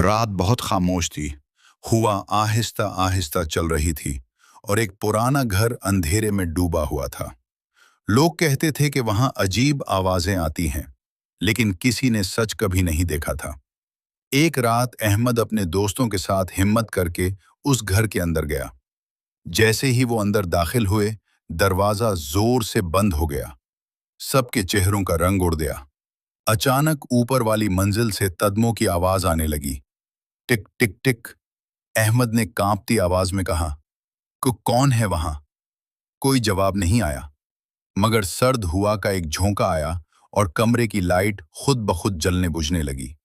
रात बहुत खामोश थी। हुआ आहिस्ता आहिस्ता चल रही थी और एक पुराना घर अंधेरे में डूबा हुआ था। लोग कहते थे कि वहां अजीब आवाजें आती हैं, लेकिन किसी ने सच कभी नहीं देखा था। एक रात अहमद अपने दोस्तों के साथ हिम्मत करके उस घर के अंदर गया। जैसे ही वो अंदर दाखिल हुए, दरवाजा जोर से बंद हो गया। सबके चेहरों का रंग उड़ गया। अचानक ऊपर वाली मंजिल से कदमों की आवाज आने लगी। टिक टिक टिक। अहमद ने कांपती आवाज में कहा, कौन है वहां?" कोई जवाब नहीं आया, मगर सर्द हुआ का एक झोंका आया और कमरे की लाइट खुद ब खुद जलने बुझने लगी।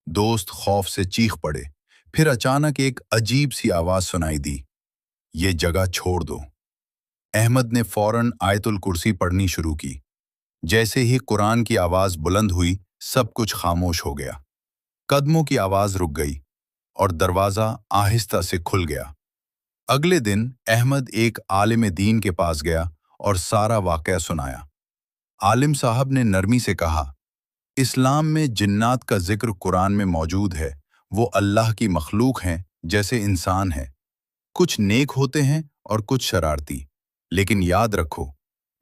दोस्त खौफ से चीख पड़े। फिर अचानक एक अजीब सी आवाज सुनाई दी, "ये जगह छोड़ दो।" अहमद ने फौरन आयतुल कुर्सी पढ़नी शुरू की। जैसे ही कुरान की आवाज बुलंद हुई, सब कुछ खामोश हो गया। कदमों की आवाज रुक गई और दरवाजा आहिस्ता से खुल गया। अगले दिन अहमद एक आलिम दीन के पास गया और सारा वाकया सुनाया। आलिम साहब ने नरमी से कहा, इस्लाम में जिन्नात का जिक्र कुरान में मौजूद है। वो अल्लाह की मखलूक हैं, जैसे इंसान है। कुछ नेक होते हैं और कुछ शरारती, लेकिन याद रखो,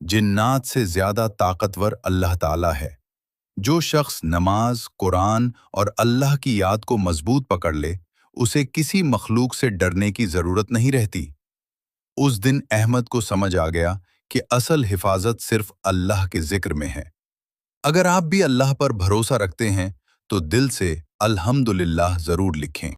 जिन्नात से ज्यादा ताकतवर अल्लाह ताला है। जो शख्स नमाज, कुरान और अल्लाह की याद को मजबूत पकड़ ले, उसे किसी मखलूक से डरने की जरूरत नहीं रहती। उस दिन अहमद को समझ आ गया कि असल हिफाजत सिर्फ अल्लाह के जिक्र में है। अगर आप भी अल्लाह पर भरोसा रखते हैं, तो दिल से अल्हम्दुलिल्लाह जरूर लिखें।